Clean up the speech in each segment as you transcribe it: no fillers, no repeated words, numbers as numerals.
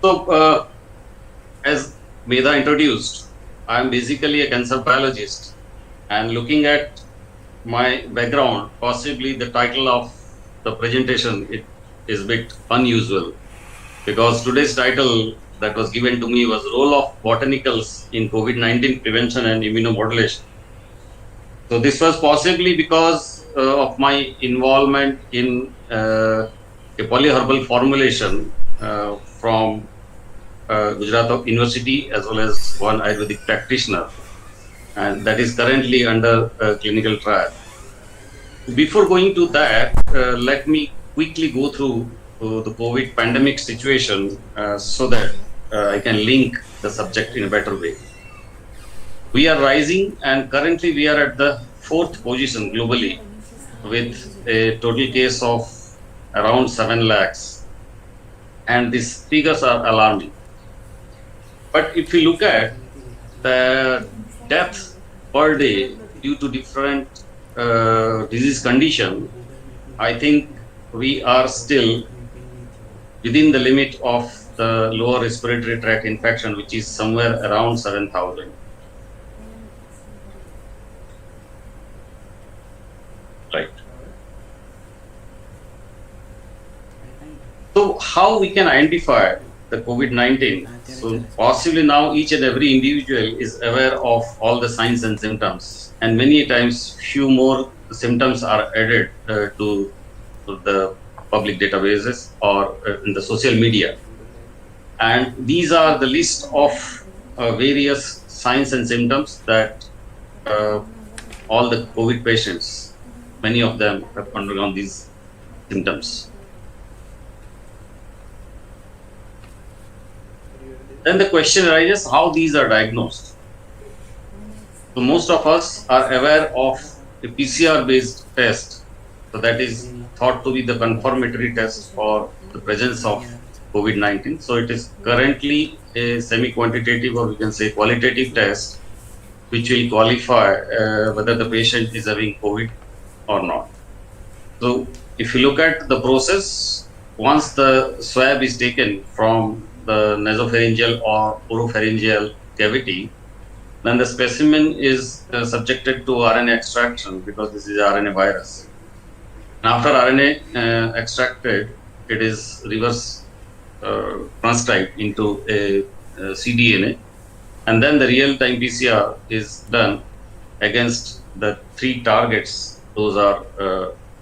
So, as Veda introduced, I am basically a cancer biologist, and looking at my background, possibly the title of the presentation it is a bit unusual because today's title that was given to me was Role of Botanicals in COVID-19 Prevention and Immunomodulation. So this was possibly because of my involvement in a polyherbal formulation from Gujarat University as well as one Ayurvedic practitioner, and that is currently under clinical trial. Before going to that, let me quickly go through the COVID pandemic situation so that I can link the subject in a better way. We are rising, and currently we are at the 4th position globally with a total case of around 7 lakhs, and these figures are alarming. But if we look at the deaths per day due to different disease condition, I think we are still within the limit of the lower respiratory tract infection, which is somewhere around 7,000. Right. So how we can identify the COVID-19? So possibly now each and every individual is aware of all the signs and symptoms, and many times few more symptoms are added to the public databases or in the social media. And these are the list of various signs and symptoms that all the COVID patients, many of them have undergone these symptoms. Then the question arises how these are diagnosed. So most of us are aware of a PCR based test. So that is thought to be the confirmatory test for the presence of COVID-19. So it is currently a semi-quantitative, or we can say qualitative test, which will qualify whether the patient is having COVID or not. So if you look at the process, once the swab is taken from the nasopharyngeal or oropharyngeal cavity, then the specimen is subjected to RNA extraction because this is RNA virus. After RNA extracted, it is reverse transcribed into a cDNA, and then the real-time PCR is done against the 3 targets. Those are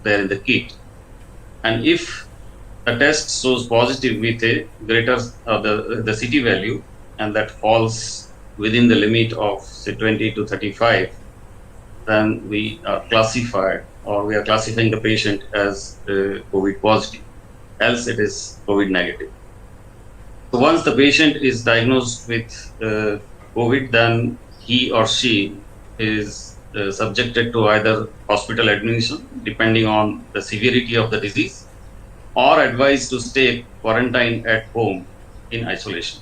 there in the kit, and if the test shows positive with a greater the CT value, and that falls within the limit of say 20 to 35, then we are classified, or we are classifying the patient as COVID positive, else it is COVID negative. So once the patient is diagnosed with COVID, then he or she is subjected to either hospital admission, depending on the severity of the disease, or advised to stay quarantined at home in isolation.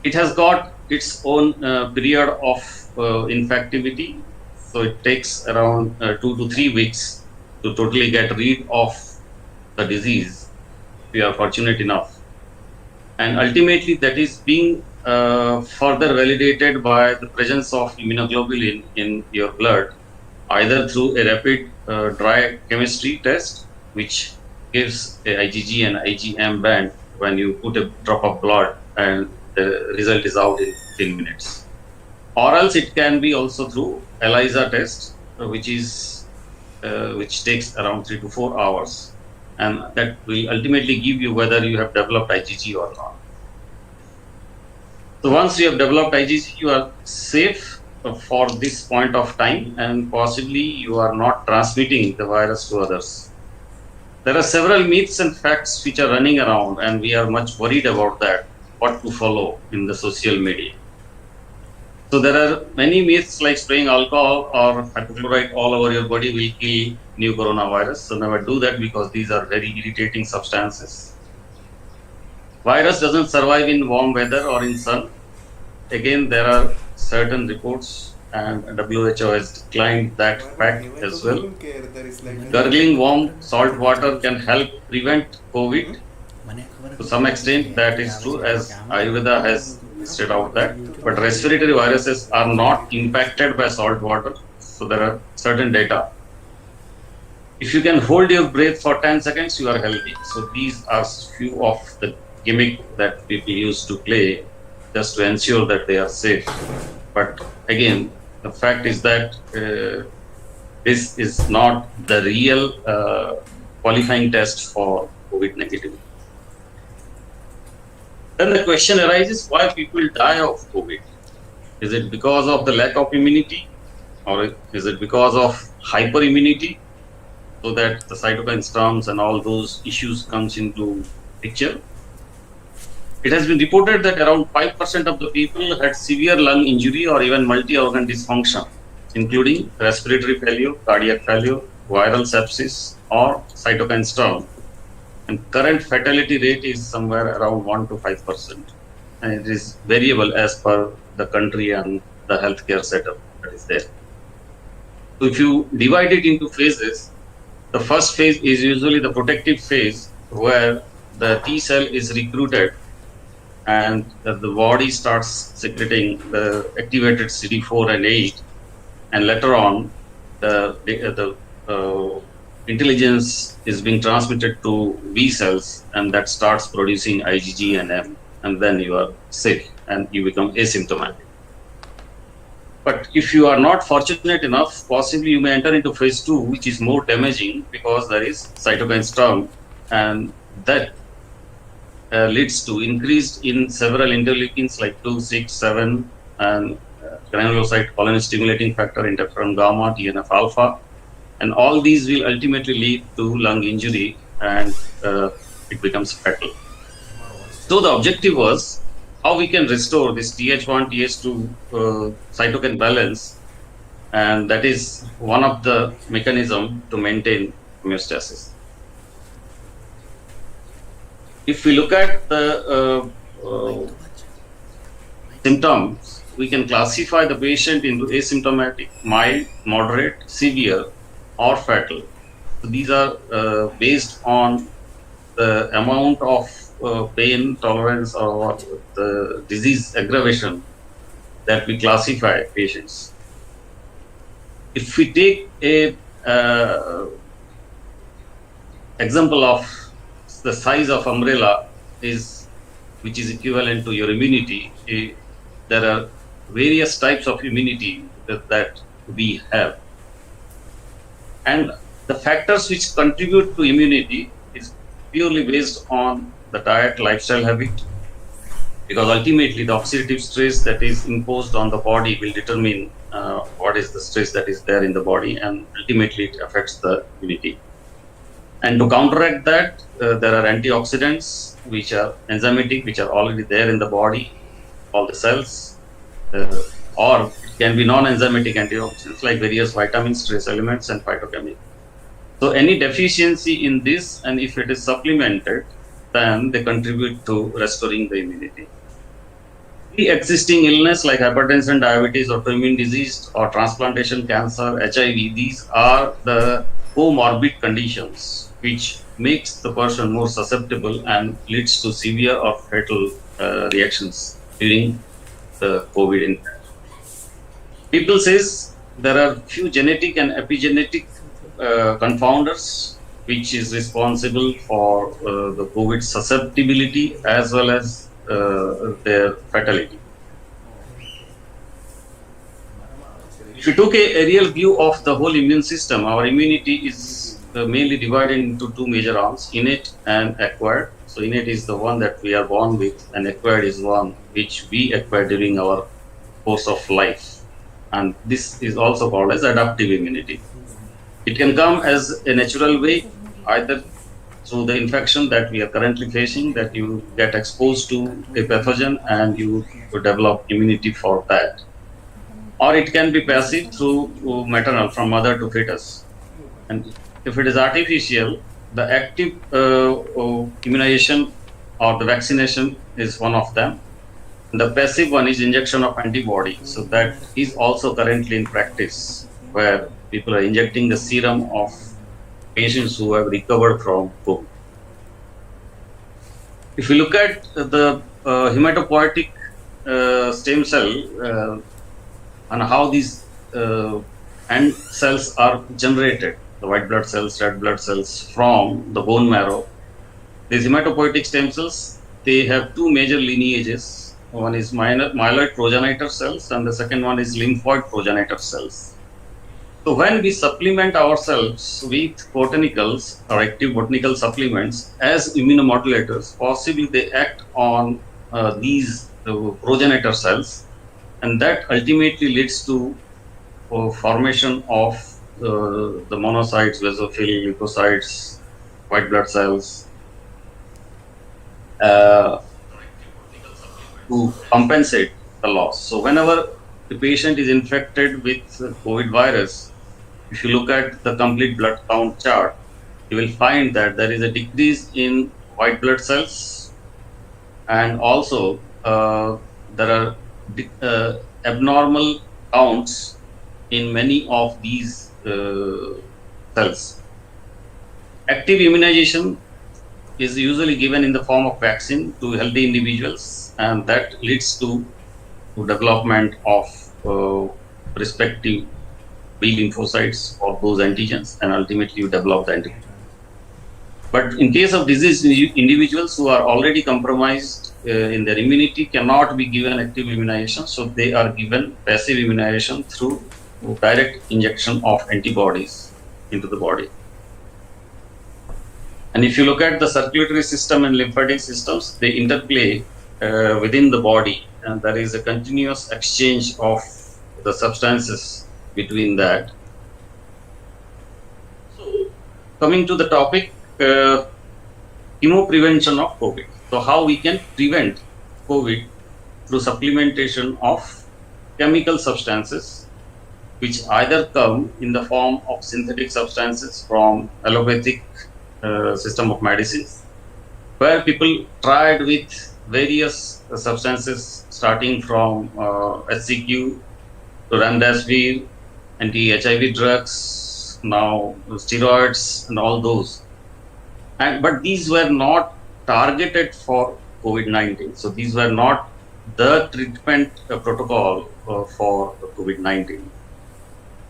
It has got its own period of infectivity, so it takes around 2 to 3 weeks to totally get rid of the disease, if we are fortunate enough. And ultimately that is being further validated by the presence of immunoglobulin in your blood, either through a rapid dry chemistry test, which gives a IgG and IgM band when you put a drop of blood and the result is out in 10 minutes. Or else it can be also through ELISA test, which takes around 3 to 4 hours, and that will ultimately give you whether you have developed IgG or not. So once you have developed IgG, you are safe for this point of time, and possibly you are not transmitting the virus to others. There are several myths and facts which are running around, and we are much worried about that, what to follow in the social media. So there are many myths like spraying alcohol or hypochlorite all over your body will kill new coronavirus. So never do that, because these are very irritating substances. Virus doesn't survive in warm weather or in sun. Again, there are certain reports, and WHO has declined that fact as well. Gargling warm salt water can help prevent COVID, To some extent, that is true, as Ayurveda has listed out that. But respiratory viruses are not impacted by salt water. So there are certain data. If you can hold your breath for 10 seconds, you are healthy. So these are few of the gimmick that people use to play just to ensure that they are safe. But again, the fact is that this is not the real qualifying test for COVID negativity. Then the question arises, why people die of COVID? Is it because of the lack of immunity, or is it because of hyperimmunity, so that the cytokine storms and all those issues comes into picture? It has been reported that around 5% of the people had severe lung injury or even multi-organ dysfunction, including respiratory failure, cardiac failure, viral sepsis, or cytokine storm. And current fatality rate is somewhere around 1 to 5%. And it is variable as per the country and the healthcare setup that is there. So if you divide it into phases, the first phase is usually the protective phase, where the T cell is recruited and the body starts secreting the activated CD4 and 8, and later on the intelligence is being transmitted to B cells, and that starts producing IgG and M, and then you are sick and you become asymptomatic. But if you are not fortunate enough, possibly you may enter into phase 2, which is more damaging because there is cytokine storm, and that leads to increased in several interleukins like 2, 6, 7, and granulocyte colony stimulating factor, interferon gamma, TNF alpha, and all these will ultimately lead to lung injury, and it becomes fatal. So the objective was how we can restore this Th1, Th2 cytokine balance, and that is one of the mechanism to maintain homeostasis. If we look at the symptoms, we can classify the patient into asymptomatic, mild, moderate, severe, or fatal. So these are based on the amount of pain tolerance or the disease aggravation that we classify patients. If we take a example of the size of umbrella which is equivalent to your immunity, there are various types of immunity that we have. And the factors which contribute to immunity is purely based on the diet, lifestyle habit, because ultimately the oxidative stress that is imposed on the body will determine what is the stress that is there in the body, and ultimately it affects the immunity. And to counteract that, there are antioxidants which are enzymatic, which are already there in the body, all the cells, or it can be non-enzymatic antioxidants like various vitamins, trace elements, and phytochemicals. So any deficiency in this, and if it is supplemented, then they contribute to restoring the immunity. Pre-existing illness like hypertension, diabetes, autoimmune disease, or transplantation, cancer, HIV, these are the comorbid conditions which makes the person more susceptible and leads to severe or fatal reactions during the COVID infection. People says there are few genetic and epigenetic confounders which is responsible for the COVID susceptibility as well as their fatality. If you took a aerial view of the whole immune system, our immunity is mainly divided into two major arms, innate and acquired. So innate is the one that we are born with, and acquired is one which we acquire during our course of life. And this is also called as adaptive immunity. It can come as a natural way, either through the infection that we are currently facing, that you get exposed to a pathogen and you develop immunity for that. Or it can be passive through maternal, from mother to fetus. And if it is artificial, the active immunization or the vaccination is one of them. The passive one is injection of antibody. So that is also currently in practice, where people are injecting the serum of patients who have recovered from COVID. If you look at the hematopoietic stem cell and how these and cells are generated, the white blood cells, red blood cells from the bone marrow, these hematopoietic stem cells, they have two major lineages. One is myeloid progenitor cells, and the second one is lymphoid progenitor cells. So when we supplement ourselves with botanicals or active botanical supplements as immunomodulators, possibly they act on these progenitor cells, and that ultimately leads to formation of the monocytes, basophil, leukocytes, white blood cells, to compensate the loss. So whenever the patient is infected with COVID virus, if you look at the complete blood count chart, you will find that there is a decrease in white blood cells, and also there are abnormal counts in many of these cells. Active immunization is usually given in the form of vaccine to healthy individuals, and that leads to development of respective B lymphocytes or those antigens, and ultimately you develop the antibody. But in case of disease, individuals who are already compromised in their immunity cannot be given active immunization, so they are given passive immunization through direct injection of antibodies into the body. And if you look at the circulatory system and lymphatic systems, they interplay within the body, and there is a continuous exchange of the substances between that. So, coming to the topic, chemoprevention of COVID. So, how we can prevent COVID through supplementation of chemical substances, which either come in the form of synthetic substances from allopathic system of medicines, where people tried with various substances starting from HCQ to remdesivir, anti-HIV drugs, now steroids and all those. But these were not targeted for COVID-19. So these were not the treatment protocol for COVID-19.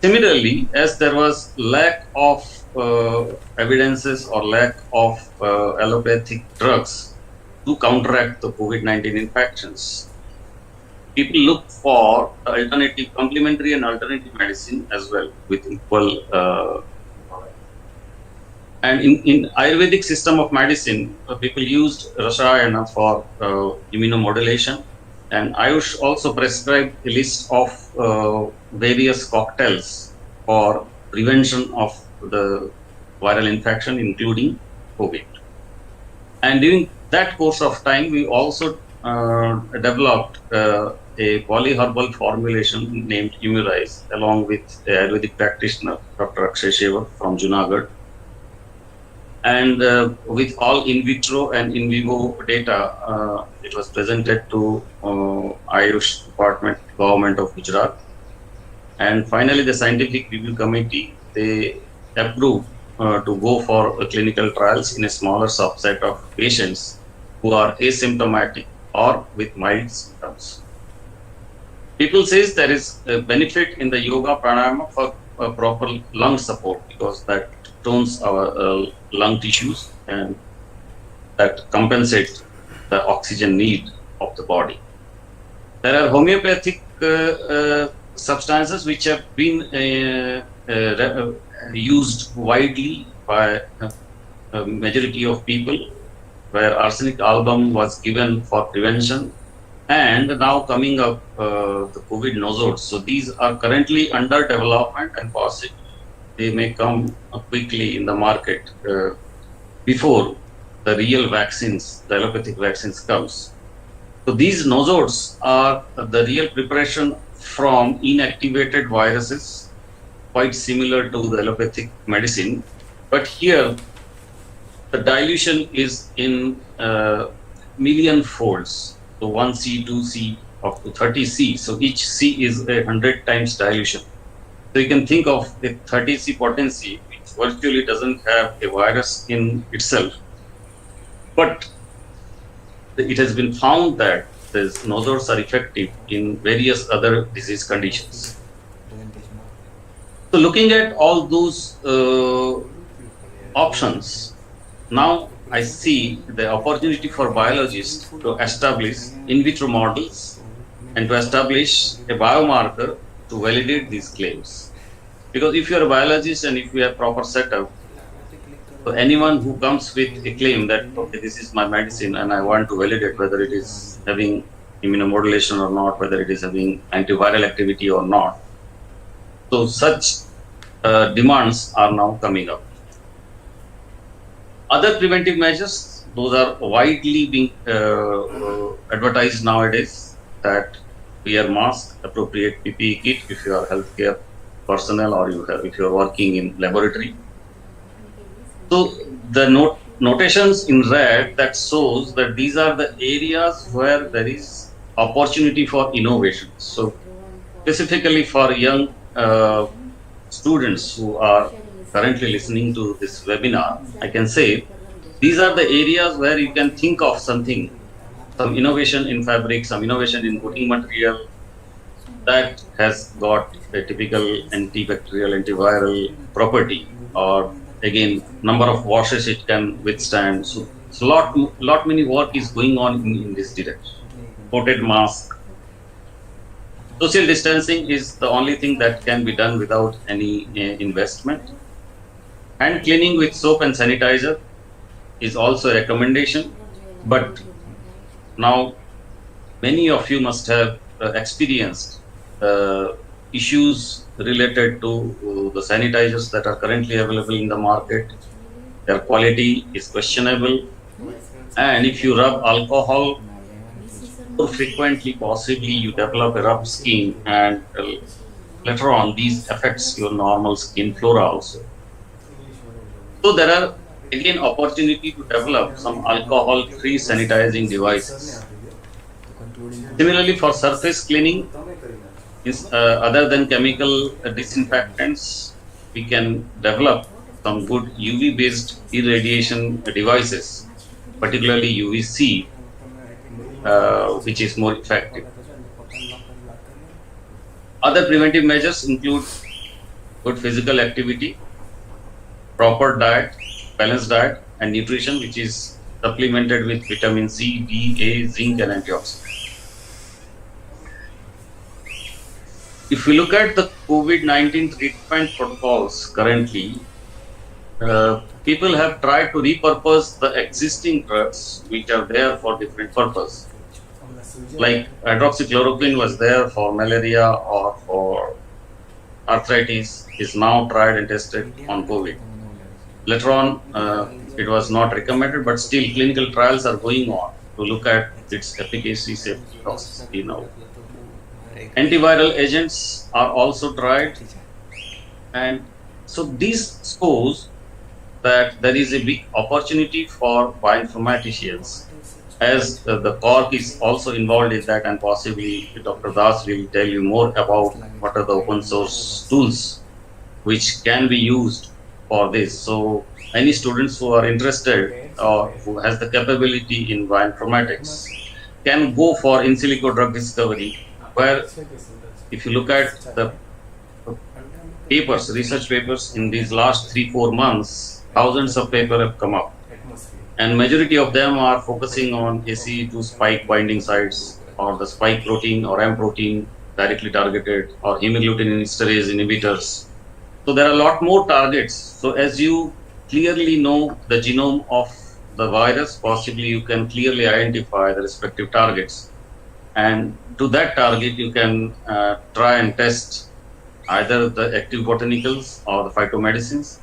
Similarly, as there was lack of evidences or lack of allopathic drugs to counteract the COVID-19 infections, people look for alternative, complementary and alternative medicine as well with equal. And in Ayurvedic system of medicine, people used Rasayana for immunomodulation, and Ayush also prescribed a list of various cocktails for prevention of the viral infection, including COVID. And during that course of time, we also developed a polyherbal formulation named Immunize, along with the Ayurvedic practitioner, Dr. Akshay Shevar from Junagadh. And with all in vitro and in vivo data, it was presented to Ayush Department, Government of Gujarat. And finally, the scientific review committee, they approved to go for clinical trials in a smaller subset of patients who are asymptomatic or with mild symptoms. People says there is a benefit in the yoga pranayama for proper lung support, because that tones our lung tissues and that compensates the oxygen need of the body. There are homeopathic substances which have been used widely by a majority of people, where arsenic album was given for prevention, and now coming up the COVID nosodes. So these are currently under development, and possibly they may come quickly in the market before the real vaccines, the allopathic vaccines comes. So these nosodes are the real preparation from inactivated viruses, quite similar to the allopathic medicine, but here the dilution is in million folds. So 1C, 2C, up to 30C. So each C is 100 times dilution. So you can think of a 30C potency, which virtually doesn't have a virus in itself. But it has been found that these nozzles are effective in various other disease conditions. So looking at all those options, now I see the opportunity for biologists to establish in vitro models and to establish a biomarker to validate these claims. Because if you are a biologist and if you have proper setup, so anyone who comes with a claim that, okay, this is my medicine and I want to validate whether it is having immunomodulation or not, whether it is having antiviral activity or not. So such demands are now coming up. Other preventive measures, those are widely being advertised nowadays, that wear mask, appropriate PPE kit if you are healthcare personnel or if you are working in laboratory. So the notations in red that shows that these are the areas where there is opportunity for innovation. So specifically for young students who are currently listening to this webinar, I can say these are the areas where you can think of something, some innovation in fabric, some innovation in coating material that has got a typical antibacterial, antiviral property, or again, number of washes it can withstand. So lot many work is going on in this direction. Coated mask. Social distancing is the only thing that can be done without any investment. Hand cleaning with soap and sanitizer is also a recommendation. But now many of you must have experienced issues related to the sanitizers that are currently available in the market. Their quality is questionable, and if you rub alcohol more frequently, possibly you develop a rough skin, and later on these affects your normal skin flora also. So there are again opportunity to develop some alcohol-free sanitizing devices. Similarly, for surface cleaning, other than chemical disinfectants, we can develop some good UV-based irradiation devices, particularly UVC, which is more effective. Other preventive measures include good physical activity, proper diet, balanced diet, and nutrition, which is supplemented with vitamin C, D, A, zinc, and antioxidants. If we look at the COVID-19 treatment protocols currently, people have tried to repurpose the existing drugs which are there for different purpose. Like hydroxychloroquine was there for malaria or for arthritis, is now tried and tested on COVID. Later on, it was not recommended, but still clinical trials are going on to look at its efficacy, safety, toxicity now. Antiviral agents are also tried, and so this shows that there is a big opportunity for bioinformaticians, as the Cork is also involved in that, and possibly Dr. Das will tell you more about what are the open source tools which can be used for this. So any students who are interested or who has the capability in bioinformatics can go for in silico drug discovery, where if you look at the papers, research papers in these last 3-4 months, thousands of papers have come up, and majority of them are focusing on ACE2 spike binding sites, or the spike protein or M protein directly targeted, or hemagglutinin inhibitors. So there are a lot more targets. So as you clearly know the genome of the virus, possibly you can clearly identify the respective targets, and to that target you can try and test either the active botanicals or the phytomedicines,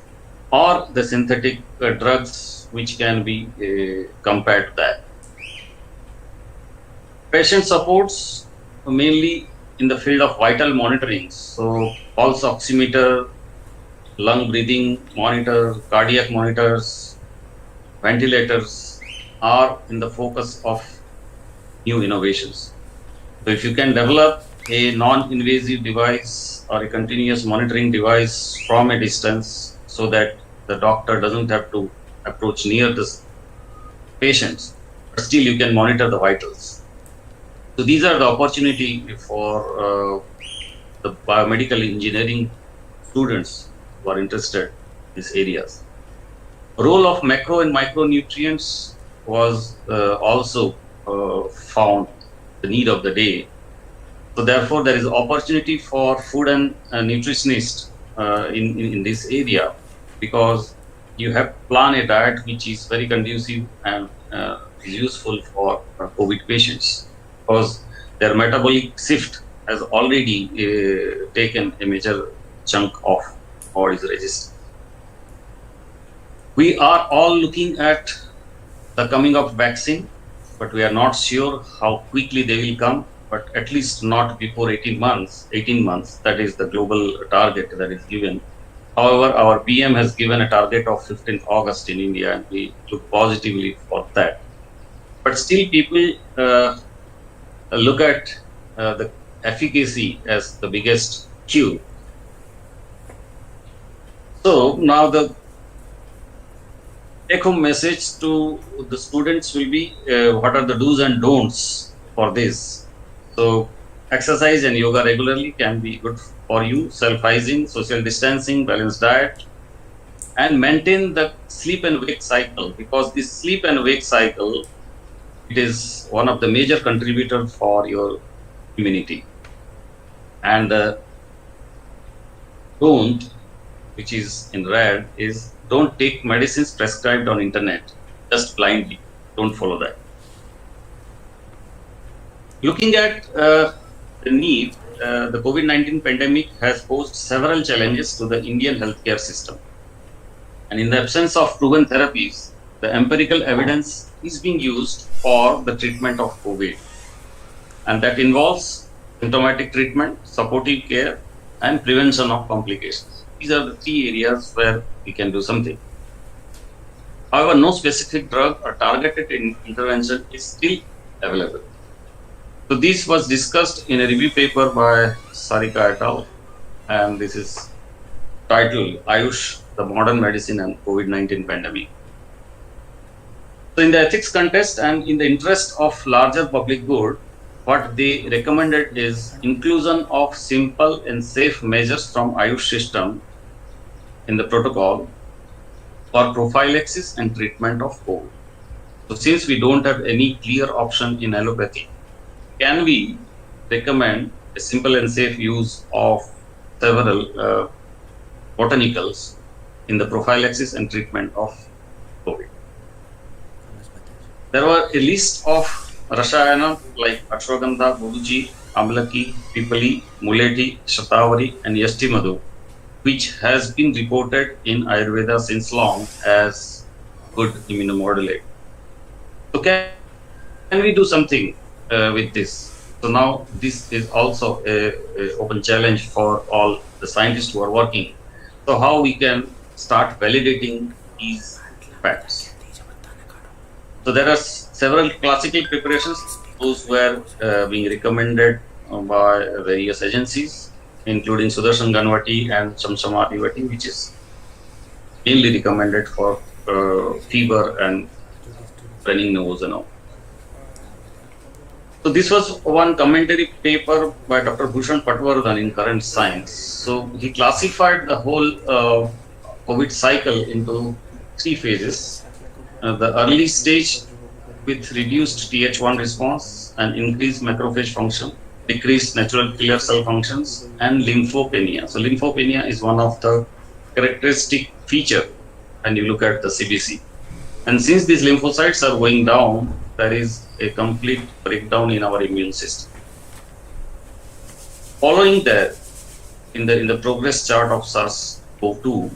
or the synthetic drugs which can be compared to that. Patient supports mainly in the field of vital monitoring, so pulse oximeter, lung breathing monitor, cardiac monitors, ventilators are in the focus of new innovations. So if you can develop a non-invasive device or a continuous monitoring device from a distance, so that the doctor doesn't have to approach near the patients, still you can monitor the vitals. So these are the opportunity for the biomedical engineering students who are interested in these areas. Role of macro and micronutrients was also found the need of the day. So therefore, there is opportunity for food and nutritionists in this area, because you have to plan a diet which is very conducive and is useful for COVID patients, because their metabolic shift has already taken a major chunk of body's resistance. We are all looking at the coming of vaccine, but we are not sure how quickly they will come, but at least not before 18 months. 18 months, that is the global target that is given. However, our PM has given a target of 15th August in India, and we look positively for that. But still, people look at the efficacy as the biggest cue. So now the take-home message to the students will be what are the do's and don'ts for this. So exercise and yoga regularly can be good for you. Self-hygiene, social distancing, balanced diet, and maintain the sleep and wake cycle, because this sleep and wake cycle, it is one of the major contributors for your immunity. And don't, which is in red, is don't take medicines prescribed on internet just blindly. Don't follow that. Looking at the need, the COVID-19 pandemic has posed several challenges to the Indian healthcare system. And in the absence of proven therapies, the empirical evidence is being used for the treatment of COVID. And that involves symptomatic treatment, supportive care, and prevention of complications. These are the three areas where we can do something. However, no specific drug or targeted intervention is still available. So this was discussed in a review paper by Sarika et al. And this is titled Ayush, the Modern Medicine and COVID-19 Pandemic. So in the ethics contest and in the interest of larger public good, what they recommended is inclusion of simple and safe measures from Ayush system in the protocol for prophylaxis and treatment of COVID. So since we don't have any clear option in allopathy, can we recommend a simple and safe use of several botanicals in the prophylaxis and treatment of COVID? There were a list of Rashayana like Ashwagandha, Buduchi, Amlaki, Pipali, Muleti, Shatavari, and Yashtimadu, which has been reported in Ayurveda since long as good immunomodulator. So can we do something with this? So now this is also a open challenge for all the scientists who are working. So how we can start validating these facts? So there are several classical preparations. Those were being recommended by various agencies, including Sudarshan Ganvati and Shamshamati Vati, which is mainly recommended for fever and running nose and all. So this was one commentary paper by Dr. Bhushan Patwardhan in Current Science. So he classified the whole COVID cycle into three phases. The early stage with reduced Th1 response and increased macrophage function, decreased natural killer cell functions, and lymphopenia. So lymphopenia is one of the characteristic feature when you look at the CBC. And since these lymphocytes are going down, there is a complete breakdown in our immune system. Following that, in the progress chart of SARS-CoV-2,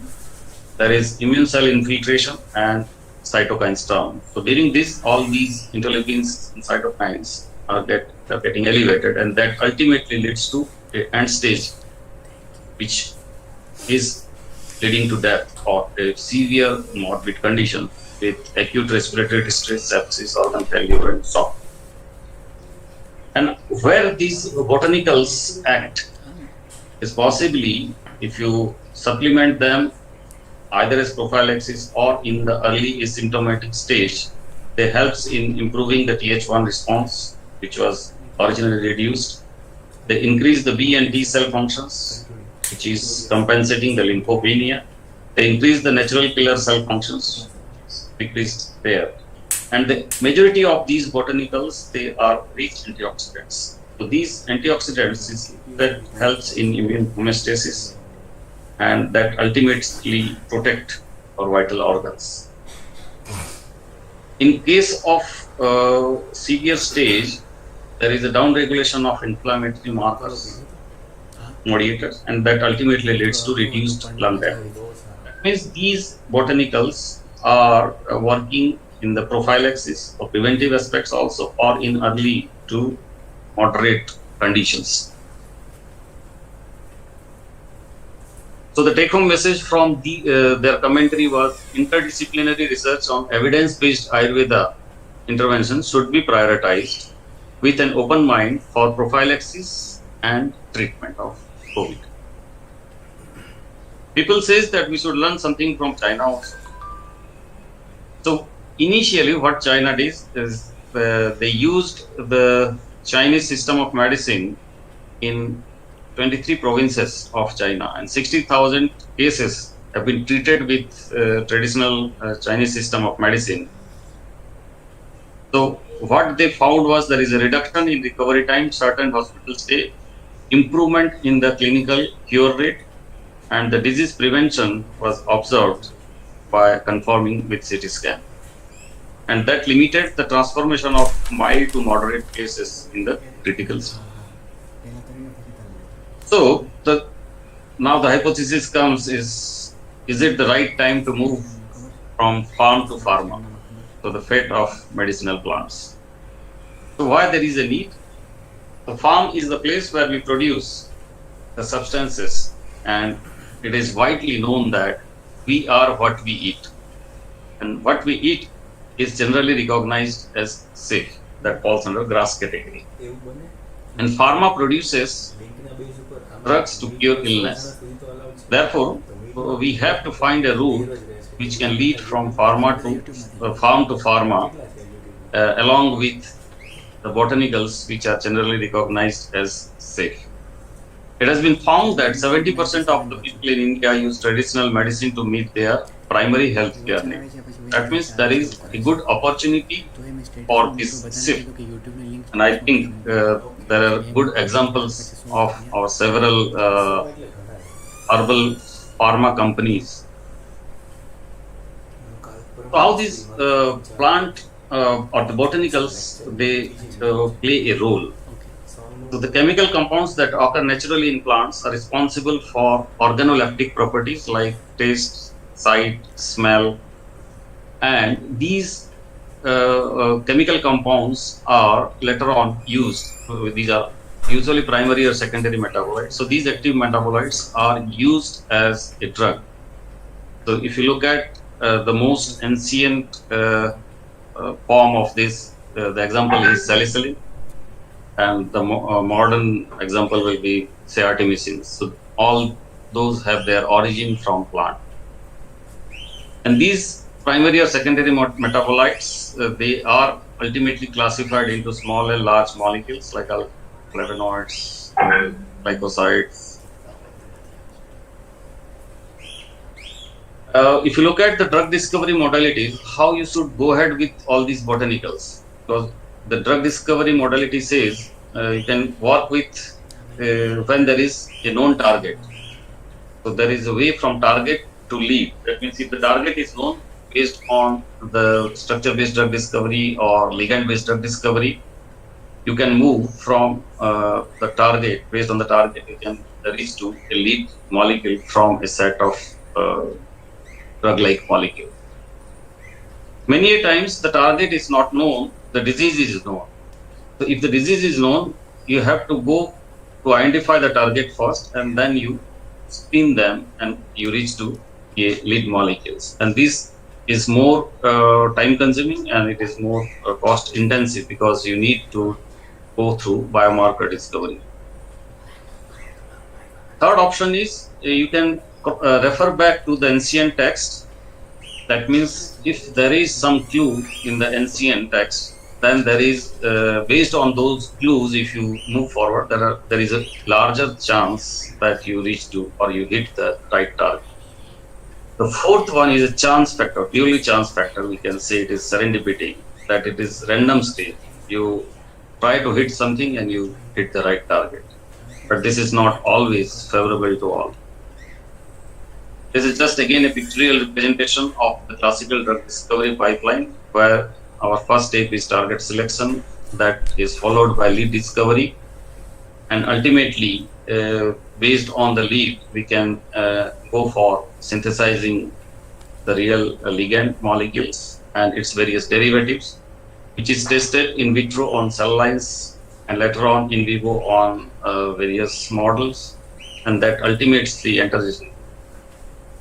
there is immune cell infiltration and cytokine storm. So during this, all these interleukins and cytokines are getting elevated, and that ultimately leads to an end stage, which is leading to death or a severe morbid condition with acute respiratory distress, sepsis, organ failure, and so on. And where these botanicals act is possibly if you supplement them either as prophylaxis or in the early asymptomatic stage, They helps in improving the Th1 response, which was originally reduced. They increase the B and T cell functions, which is compensating the lymphopenia. They increase the natural killer cell functions, decreased there. And the majority of these botanicals, they are rich antioxidants. So these antioxidants is that helps in immune homeostasis and that ultimately protect our vital organs. In case of severe stage, there is a downregulation of inflammatory markers, mediators, and that ultimately leads to reduced lung damage. That means these botanicals are working in the prophylaxis or preventive aspects also, or in early to moderate conditions. So the take-home message from their commentary was interdisciplinary research on evidence-based Ayurveda interventions should be prioritized with an open mind for prophylaxis and treatment of COVID. People says that we should learn something from China also. So initially what China did is they used the Chinese system of medicine in 23 provinces of China, and 60,000 cases have been treated with traditional Chinese system of medicine. So what they found was there is a reduction in recovery time, certain hospital stay, improvement in the clinical cure rate, and the disease prevention was observed by conforming with CT scan. And that limited the transformation of mild to moderate cases in the critical stage. So now the hypothesis comes is it the right time to move from farm to pharma? So the fate of medicinal plants. So why there is a need? The farm is the place where we produce the substances, and it is widely known that we are what we eat. And what we eat is generally recognized as safe. That falls under grass category. And pharma produces drugs to cure illness. Therefore, we have to find a route which can lead from farm to pharma, along with the botanicals which are generally recognized as safe. It has been found that 70% of the people in India use traditional medicine to meet their primary health care needs. That means there is a good opportunity for this shift. And I think there are good examples of our several herbal pharma companies. So how these plant or the botanicals, they play a role. So the chemical compounds that occur naturally in plants are responsible for organoleptic properties like taste, sight, smell, and these chemical compounds are later on used. These are usually primary or secondary metabolites. So these active metabolites are used as a drug. So if you look at the most ancient form of this, the example is salicylate, and the modern example will be say artemisinin. So all those have their origin from plant. And these primary or secondary metabolites, they are ultimately classified into small and large molecules like flavonoids, glycosides. If you look at the drug discovery modalities, how you should go ahead with all these botanicals, because the drug discovery modality says you can work with when there is a known target. So there is a way from target to lead. That means if the target is known based on the structure-based drug discovery or ligand-based drug discovery, you can move from the target, based on the target, you can reach to a lead molecule from a set of drug-like molecule. Many a times the target is not known, the disease is known. So if the disease is known, you have to go to identify the target first, and then you spin them and you reach to a lead molecules. And this is more time consuming and it is more cost intensive because you need to go through biomarker discovery. Third option is you can refer back to the ancient text That means if there is some clue in the ancient text, then there is, based on those clues, if you move forward, there is a larger chance that you reach to or you hit the right target. The fourth one is a chance factor, purely chance factor. We can say it is serendipity, that it is random state. You try to hit something and you hit the right target. But this is not always favorable to all. This is just again a pictorial representation of the classical drug discovery pipeline, where our first step is target selection, that is followed by lead discovery, and ultimately, based on the lead, we can go for synthesizing the real ligand molecules and its various derivatives, which is tested in vitro on cell lines and later on in vivo on various models, and that ultimately enters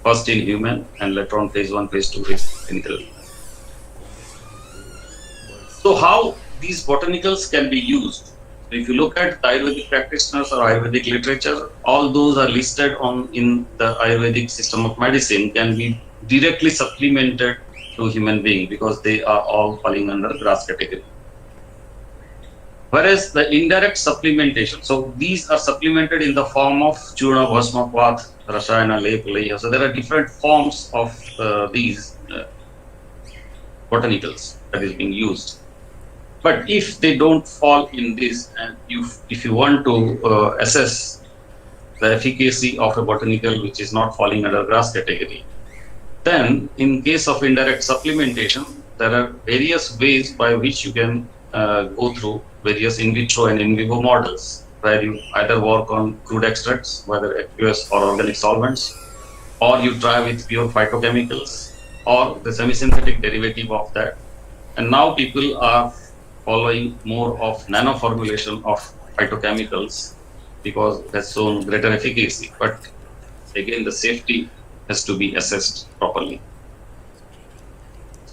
first in human and later on phase 1, phase 2, phase clinical. So how these botanicals can be used? If you look at the Ayurvedic practitioners or Ayurvedic literature, all those are listed in the Ayurvedic system of medicine can be directly supplemented to human being because they are all falling under GRAS category. Whereas the indirect supplementation, so these are supplemented in the form of churna, bhasma, path, rasayana, lep, leya. So there are different forms of these botanicals that is being used. But if they don't fall in this, and if you want to assess the efficacy of a botanical which is not falling under GRAS category, then in case of indirect supplementation, there are various ways by which you can go through various in vitro and in vivo models, where you either work on crude extracts, whether aqueous or organic solvents, or you try with pure phytochemicals or the semi-synthetic derivative of that. And now people are following more of nano formulation of phytochemicals because it has shown greater efficacy. But again, the safety has to be assessed properly.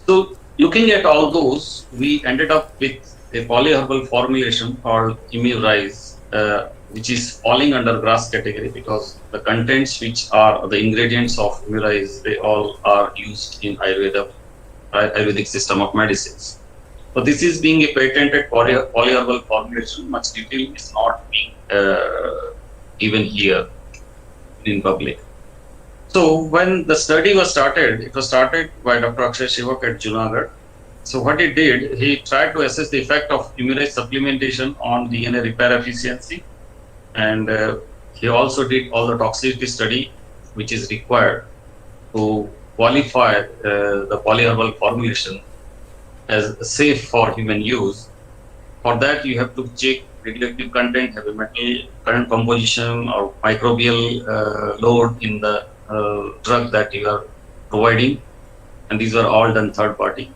So looking at all those, we ended up with a polyherbal formulation called Immurise, which is falling under GRAS category because the contents which are the ingredients of Immurise, they all are used in Ayurvedic system of medicines. So this is being a patented polyherbal formulation. Much detail is not being given here in public. So when the study was started, it was started by Dr. Akshay Shivak at Junagadh. So what he did, he tried to assess the effect of Immurise supplementation on DNA repair efficiency, and he also did all the toxicity study which is required to qualify the polyherbal formulation as safe for human use. For that, you have to check radioactive content, heavy metal, current composition, or microbial load in the drug that you are providing, and these were all done third party.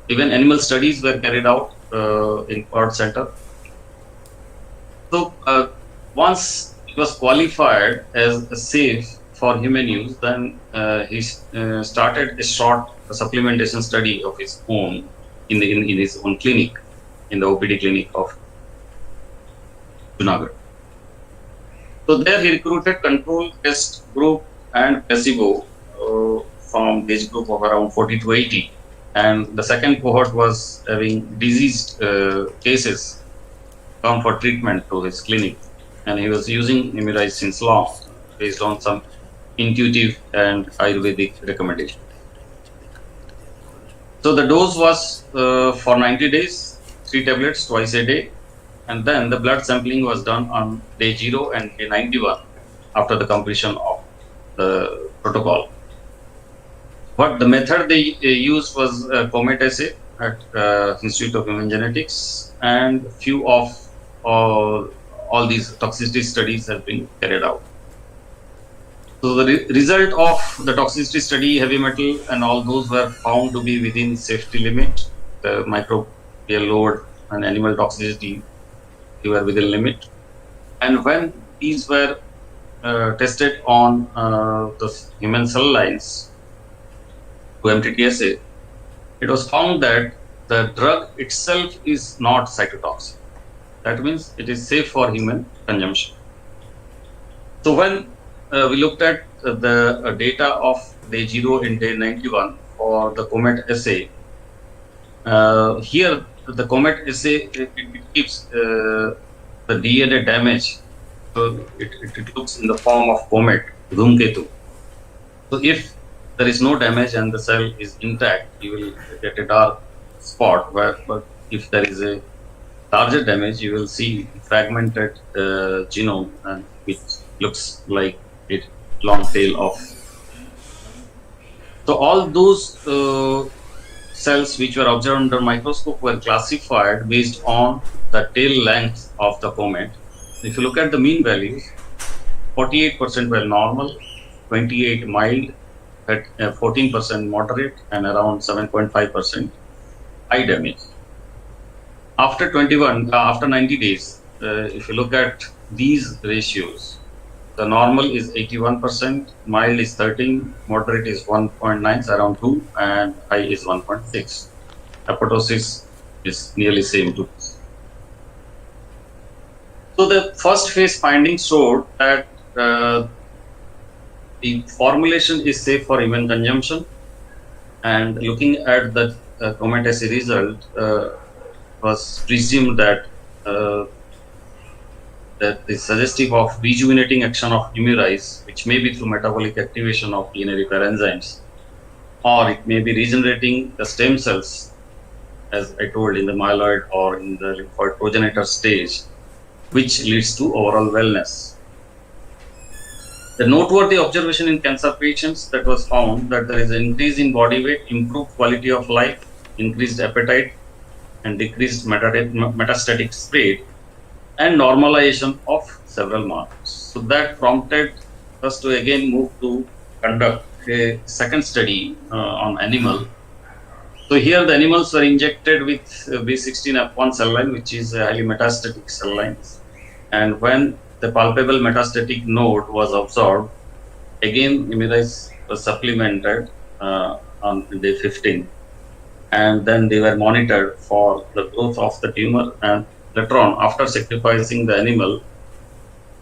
Even animal studies were carried out in Port Center. So once it was qualified as safe for human use, then he started a short supplementation study of his own in his own clinic, in the OPD clinic of Junagadh. So there he recruited control test group and placebo from age group of around 40 to 80. And the second cohort was having diseased cases come for treatment to his clinic. And he was using Immurise since long, based on some intuitive and Ayurvedic recommendation. So the dose was for 90 days, 3 tablets twice a day. And then the blood sampling was done on day 0 and day 91 after the completion of the protocol. But the method they used was COMET assay at Institute of Human Genetics, and few of all these toxicity studies have been carried out. So the result of the toxicity study, heavy metal and all those were found to be within safety limit. The microbial load and animal toxicity, they were within limit. And when these were tested on the human cell lines to MTT assay, it was found that the drug itself is not cytotoxic. That means it is safe for human consumption. So when we looked at the data of day 0 and day 91 for the COMET assay. Here, the COMET assay, it keeps the DNA damage. So it looks in the form of comet, Dhumketu. So if there is no damage and the cell is intact, you will get a dark spot. But if there is a larger damage, you will see fragmented genome, and which looks like a long tail of. So all those cells which were observed under microscope were classified based on the tail length of the comet. If you look at the mean values, 48% were normal, 28 mild, at 14% moderate, and around 7.5% high damage. After 90 days, if you look at these ratios, the normal is 81%, mild is 13, moderate is 1.9, around 2, and high is 1.6. Apoptosis is nearly same too. So the first phase findings showed that the formulation is safe for human consumption, and looking at the COMET assay result, was presumed that that is suggestive of rejuvenating action of Humira, which may be through metabolic activation of DNA repair enzymes, or it may be regenerating the stem cells, as I told, in the myeloid or in the lymphoid progenitor stage, which leads to overall wellness. The noteworthy observation in cancer patients that was found that there is an increase in body weight, improved quality of life, increased appetite, and decreased metastatic spread, and normalization of several markers. So that prompted us to again move to conduct a second study on animal. So here the animals were injected with B16F1 cell line, which is a highly metastatic cell line. And when the palpable metastatic node was observed, again Humira was supplemented on day 15. And then they were monitored for the growth of the tumor, and later on, after sacrificing the animal,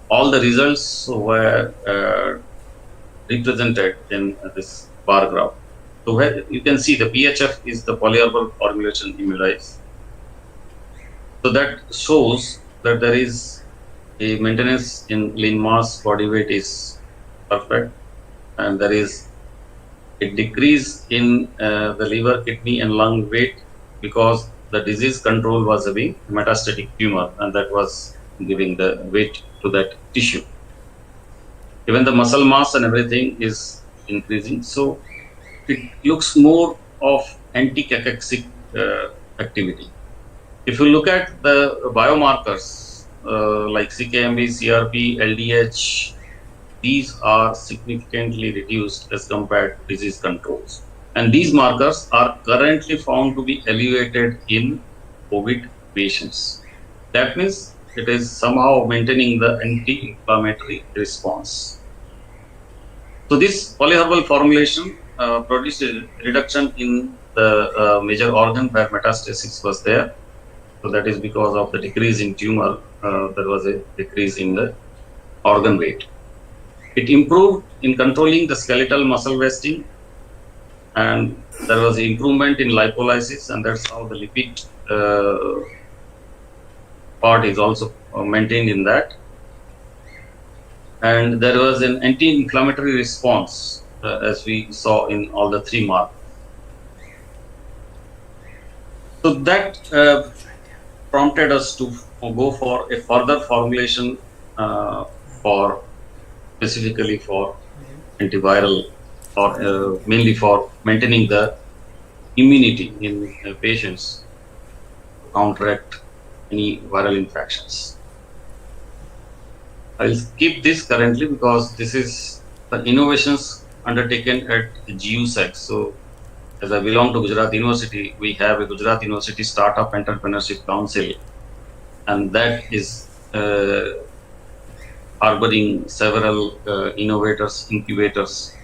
all the results were represented in this bar graph. So where you can see the PHF is the polyherbal formulation Humira. So that shows that there is a maintenance in lean mass, body weight is perfect, and there is a decrease in the liver, kidney, and lung weight, because the disease control was having metastatic tumor, and that was giving the weight to that tissue. Even the muscle mass and everything is increasing. So it looks more of anti-cachexic activity. If you look at the biomarkers like CKMB, CRP, LDH, these are significantly reduced as compared to disease controls. And these markers are currently found to be elevated in COVID patients. That means it is somehow maintaining the anti-inflammatory response. So this polyherbal formulation produced a reduction in the major organ where metastasis was there. So that is because of the decrease in tumor, there was a decrease in the organ weight. It improved in controlling the skeletal muscle wasting, and there was improvement in lipolysis, and that's how the lipid part is also maintained in that. And there was an anti-inflammatory response, as we saw in all the three markers. So that prompted us to go for a further formulation for specifically for antiviral, or mainly for maintaining the immunity in patients to counteract any viral infections. I'll skip this currently because this is the innovations undertaken at GUSEC. So as I belong to Gujarat University, we have a Gujarat University Startup Entrepreneurship Council, and that is harboring several innovators, incubators.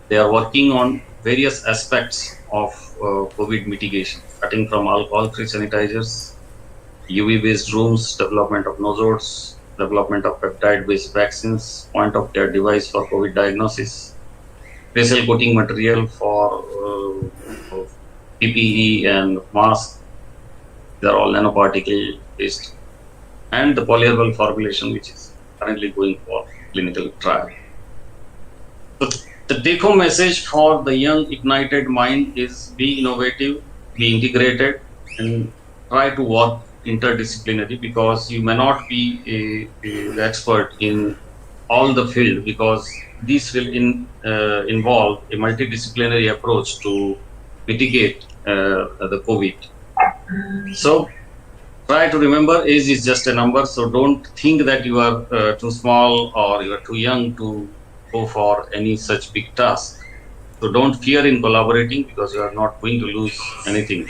They are working on various aspects of COVID mitigation, starting from alcohol-free sanitizers, UV-based rooms, development of nosodes, development of peptide-based vaccines, point-of-care device for COVID diagnosis, facial coating material for PPE and masks. They are all nanoparticle based, and the polyherbal formulation, which is currently going for clinical trial. So the take-home message for the young ignited mind is be innovative, be integrated, and try to work interdisciplinary, because you may not be the expert in all the field, because this will involve a multidisciplinary approach to mitigate the COVID. So try to remember, age is just a number. So don't think that you are too small or you are too young to go for any such big task. So don't fear in collaborating, because you are not going to lose anything.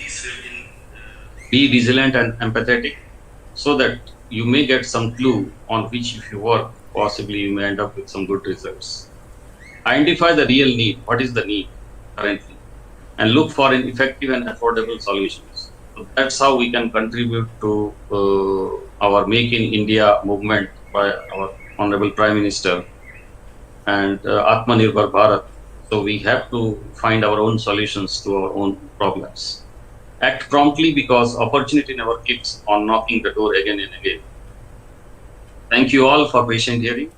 Be vigilant and empathetic, so that you may get some clue on which, if you work, possibly you may end up with some good results. Identify the real need. What is the need currently? And look for an effective and affordable solutions. So that's how we can contribute to our Make in India movement by our Honorable Prime Minister and Atmanirbhar Bharat. So we have to find our own solutions to our own problems. Act promptly, because opportunity never keeps on knocking the door again and again. Thank you all for patient hearing.